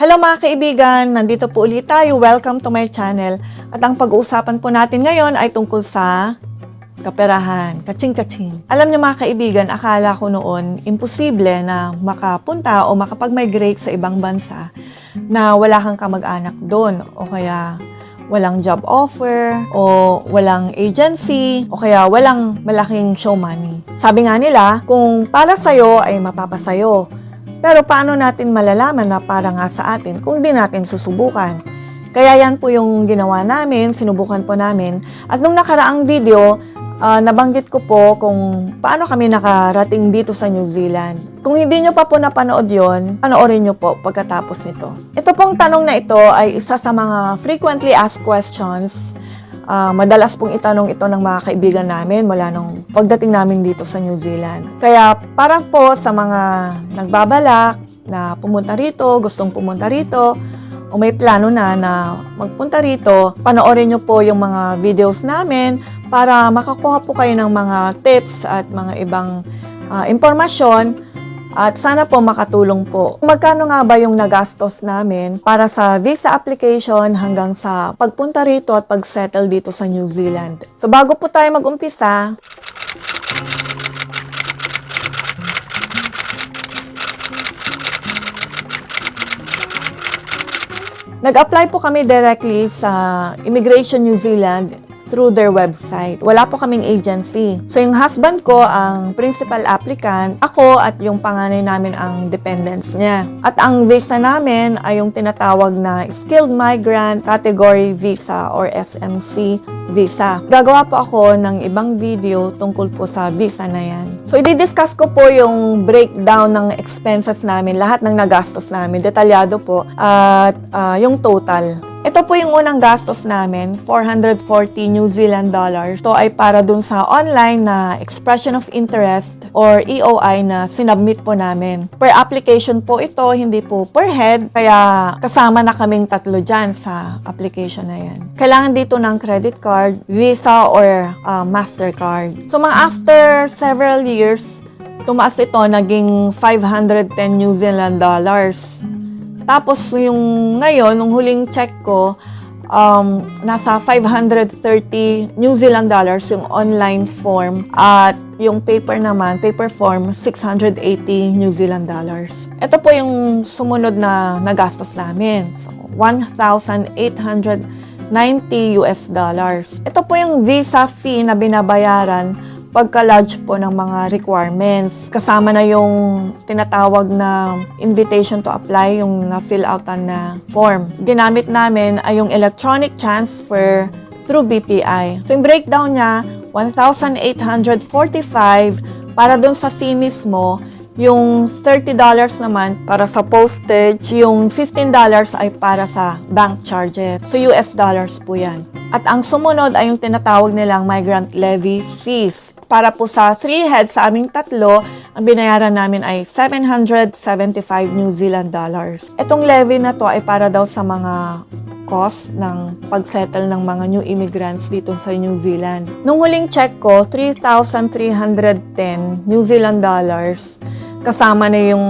Hello mga kaibigan, nandito po ulit tayo. Welcome to my channel. At ang pag-uusapan po natin ngayon ay tungkol sa kaperahan, kaching-kaching. Alam niyo mga kaibigan, akala ko noon imposible na makapunta o makapag-migrate sa ibang bansa na wala kang kamag-anak doon o kaya walang job offer o walang agency o kaya walang malaking show money. Sabi nga nila, kung para sa'yo ay mapapasayo. Pero paano natin malalaman na para nga sa atin kung di natin susubukan? Kaya yan po yung ginawa namin, sinubukan po namin. At nung nakaraang video, nabanggit ko po kung paano kami nakarating dito sa New Zealand. Kung hindi nyo pa po napanood yon, panoorin nyo po pagkatapos nito. Ito pong tanong na ito ay isa sa mga frequently asked questions. Madalas pong itanong ito ng mga kaibigan namin mula nung pagdating namin dito sa New Zealand. Kaya parang po sa mga nagbabalak na pumunta rito, gustong pumunta rito, o may plano na magpunta rito, panoorin nyo po yung mga videos namin para makakuha po kayo ng mga tips at mga ibang impormasyon. At sana po makatulong po. Magkano nga ba yung nagastos namin para sa visa application hanggang sa pagpunta rito at pag-settle dito sa New Zealand? So bago po tayo mag-umpisa, nag-apply po kami directly sa Immigration New Zealand through their website. Wala po kaming agency. So, yung husband ko ang principal applicant, ako at yung panganay namin ang dependents niya. At ang visa namin ay yung tinatawag na Skilled Migrant Category Visa or SMC visa. Gagawa po ako ng ibang video tungkol po sa visa na yan. So, i-discuss ko po yung breakdown ng expenses namin, lahat ng nagastos namin, detalyado po, at yung total. Ito po yung unang gastos namin, 440 New Zealand dollars. Ito ay para dun sa online na expression of interest or EOI na sinubmit po namin. Per application po ito, hindi po per head, kaya kasama na kaming tatlo dyan sa application na yan. Kailangan dito ng credit card, Visa or MasterCard. So mga after several years, tumaas ito, naging 510 New Zealand dollars. Tapos yung ngayon, nung huling check ko, nasa 530 New Zealand dollars yung online form at yung paper naman, paper form, 680 New Zealand dollars. Ito po yung sumunod na nagastos namin. So, 1,890 US dollars. Ito po yung visa fee na binabayaran pagka-lodge po ng mga requirements. Kasama na yung tinatawag na invitation to apply, yung na-fill outan na form. Ginamit namin ay yung electronic transfer through BPI. So yung breakdown niya, 1,845 para dun sa fee mismo, yung $30 naman para sa postage, yung $15 ay para sa bank charges. So US dollars po yan. At ang sumunod ay yung tinatawag nilang migrant levy fees. Para po sa 3 heads sa aming tatlo, ang binayaran namin ay 775 New Zealand dollars. Itong levy na to ay para daw sa mga cost ng pag-settle ng mga new immigrants dito sa New Zealand. Nung huling check ko, 3,310 New Zealand dollars. Kasama na yung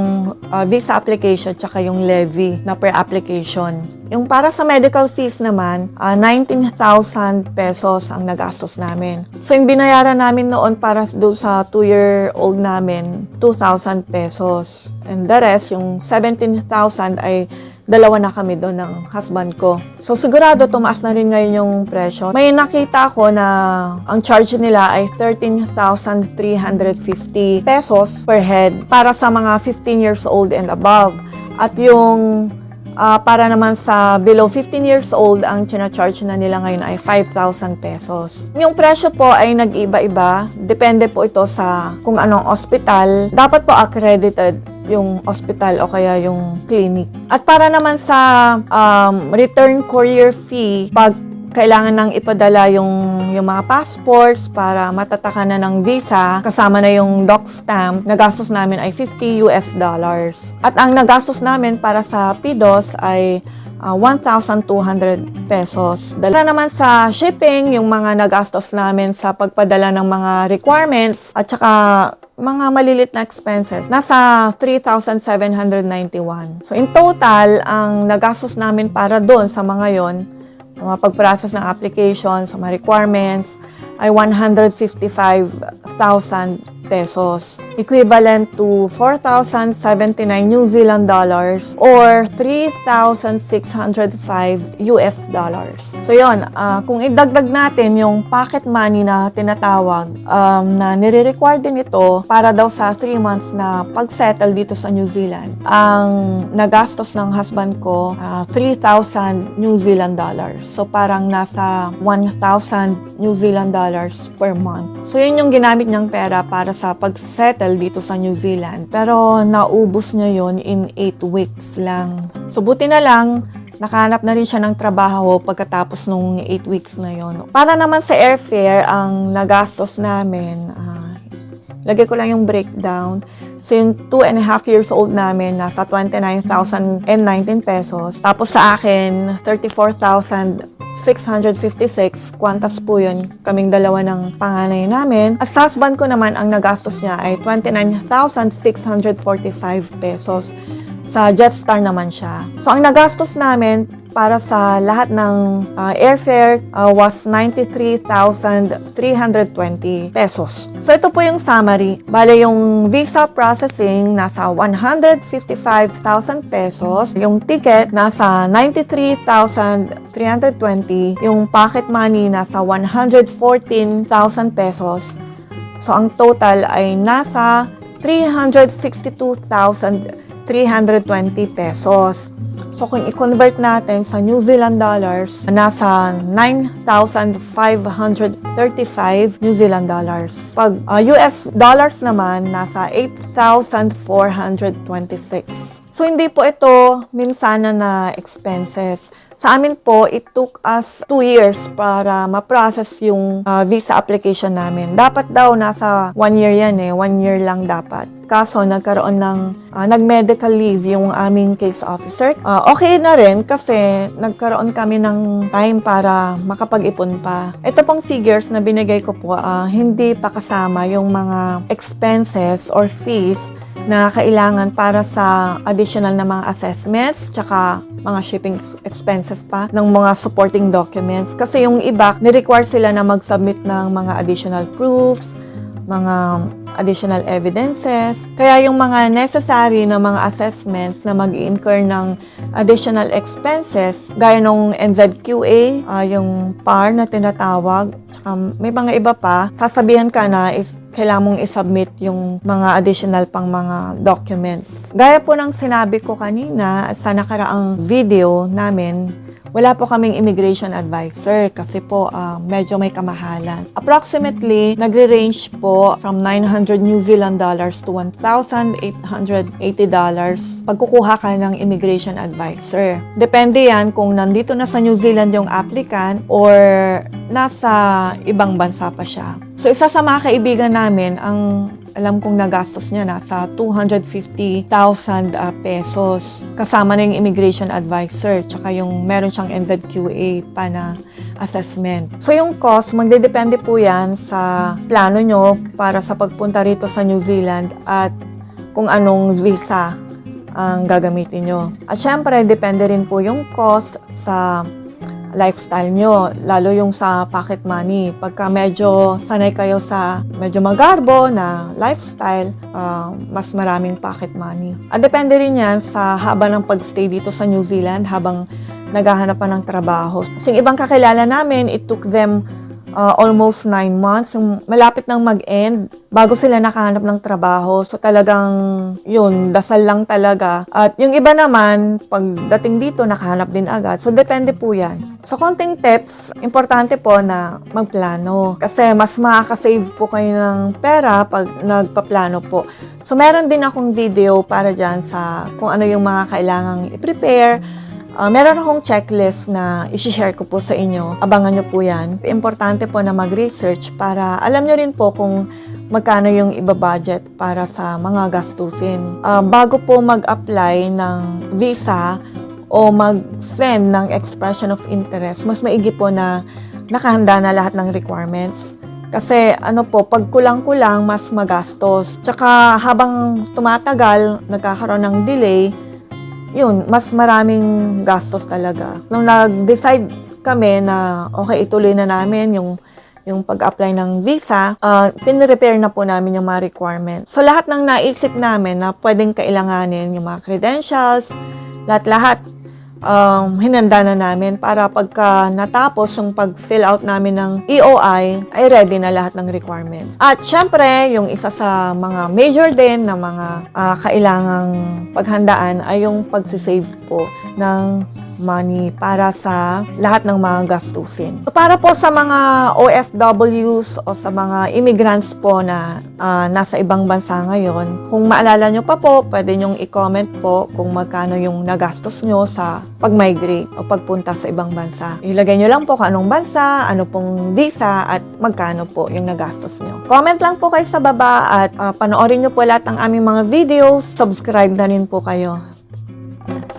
visa application tsaka yung levy na per application. Yung para sa medical fees naman, 19,000 pesos ang nagastos namin. So yung binayaran namin noon para doon sa 2-year-old namin, 2,000 pesos. And the rest, yung 17,000 ay dalawa na kami doon ng husband ko. So sigurado tumaas na rin ngayon yung presyo. May nakita ko na ang charge nila ay 13,350 pesos per head para sa mga 15 years old and above. At yung para naman sa below 15 years old, ang charge na nila ngayon ay 5,000 pesos. Yung presyo po ay nag-iba-iba. Depende po ito sa kung anong ospital. Dapat po accredited yung ospital o kaya yung clinic. At para naman sa return courier fee, pag kailangan nang ipadala yung mga passports para matatakan na ng visa, kasama na yung doc stamp, nagastos namin ay 50 US dollars. At ang nagastos namin para sa PDOS ay 1,200 pesos. Dala naman sa shipping, yung mga nagastos namin sa pagpadala ng mga requirements at saka mga malilit na expenses, nasa 3,791. So in total, ang nagastos namin para doon sa mga yon, mga pag-process ng application, sa mga requirements, ay 155,000 pesos, equivalent to 4,079 New Zealand dollars or 3,605 US dollars. So yun, kung idagdag natin yung pocket money na tinatawag, na nire-require din ito para daw sa 3 months na pag-settle dito sa New Zealand, ang nagastos ng husband ko, 3,000 New Zealand dollars. So parang nasa 1,000 New Zealand dollars per month. So yun yung ginamit niyang pera para sa pag-settle dito sa New Zealand. Pero naubos niya yun in 8 weeks lang. So buti na lang, nakahanap na rin siya ng trabaho pagkatapos nung 8 weeks na yon. Para naman sa airfare, ang nagastos namin, lagay ko lang yung breakdown. So yung 2.5 years old namin, nasa 29,019 pesos. Tapos sa akin, 34,656. Kwantas po yun, kaming dalawa ng panganay namin. At sa husband ko naman, ang nagastos niya ay 29,645 pesos. Sa Jetstar naman siya. So, ang nagastos namin para sa lahat ng airfare was 93,320 pesos. So, ito po yung summary. Bale, yung visa processing nasa 155,000 pesos. Yung ticket nasa 93,320. Yung pocket money nasa 114,000 pesos. So, ang total ay nasa 362,320 pesos. So, kung i-convert natin sa New Zealand dollars, nasa 9,535 New Zealand dollars. Pag US dollars naman, nasa 8,426. So, hindi po ito minsana na expenses. Sa amin po, it took us 2 years para ma-process yung visa application namin. Dapat daw nasa 1 year yan 1 year lang dapat. Kaso nagkaroon ng nag-medical leave yung aming case officer. Okay na rin kasi nagkaroon kami ng time para makapag-ipon pa. Ito pong figures na binigay ko po, hindi pa kasama yung mga expenses or fees na kailangan para sa additional na mga assessments, tsaka mga shipping expenses pa ng mga supporting documents. Kasi yung iba, ni-require sila na mag-submit ng mga additional proofs, mga additional evidences. Kaya yung mga necessary na mga assessments na mag-incur ng additional expenses, gaya nung NZQA, yung PAR na tinatawag, tsaka may mga iba pa, sasabihan ka na is kailangan mong isubmit yung mga additional pang mga documents. Gaya po ng sinabi ko kanina sa nakaraang video namin, wala po kaming immigration advisor kasi po medyo may kamahalan. Approximately, nagre-range po from 900 New Zealand dollars to 1,880 dollars pagkukuha ka ng immigration advisor. Depende yan kung nandito na sa New Zealand yung applicant or nasa ibang bansa pa siya. So, isa sa mga kaibigan namin, ang alam kong nagastos niya nasa 250,000 pesos. Kasama na yung immigration advisor, tsaka yung meron siyang NZQA pa na assessment. So, yung cost, magdedepende po yan sa plano nyo para sa pagpunta rito sa New Zealand at kung anong visa ang gagamitin nyo. At syempre, depende rin po yung cost sa lifestyle nyo, lalo yung sa pocket money. Pagka medyo sanay kayo sa medyo magarbo na lifestyle, mas maraming pocket money. At depende rin yan sa haba ng pagstay dito sa New Zealand habang naghahanap pa ng trabaho. So, yung ibang kakilala namin, it took them almost 9 months. Yung malapit nang mag-end bago sila nakahanap ng trabaho. So talagang yun, dasal lang talaga. At yung iba naman, pagdating dito, nakahanap din agad. So depende po yan. So konting tips, importante po na magplano. Kasi mas makakasave po kayo ng pera pag nagpaplano po. So meron din akong video para dyan sa kung ano yung mga kailangang i-prepare. Meron akong checklist na isi-share ko po sa inyo. Abangan nyo po yan. Importante po na mag-research para alam nyo rin po kung magkano yung iba-budget para sa mga gastusin. Bago po mag-apply ng visa o mag-send ng expression of interest, mas maigi po na nakahanda na lahat ng requirements. Kasi pag kulang-kulang, mas magastos. Tsaka habang tumatagal, nagkakaroon ng delay, yun, mas maraming gastos talaga. Nung nag-decide kami na okay, ituloy na namin yung pag-apply ng visa, pinrepair na po namin yung mga requirements. So, lahat ng naisip namin na pwedeng kailanganin, yung mga credentials, lahat-lahat, hinanda na namin para pagka natapos yung pag-fill out namin ng EOI, ay ready na lahat ng requirements. At syempre, yung isa sa mga major din na mga kailangang paghandaan ay yung pagsisave po ng money para sa lahat ng mga gastusin. So, para po sa mga OFWs o sa mga immigrants po na nasa ibang bansa ngayon, kung maalala nyo pa po, pwede nyong i-comment po kung magkano yung nagastos nyo sa pag-migrate o pagpunta sa ibang bansa. Ilagay nyo lang po kung anong bansa, ano pong visa, at magkano po yung nagastos nyo. Comment lang po kayo sa baba at panoorin nyo po lahat ng aming mga videos. Subscribe na rin po kayo.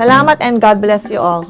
Salamat and God bless you all.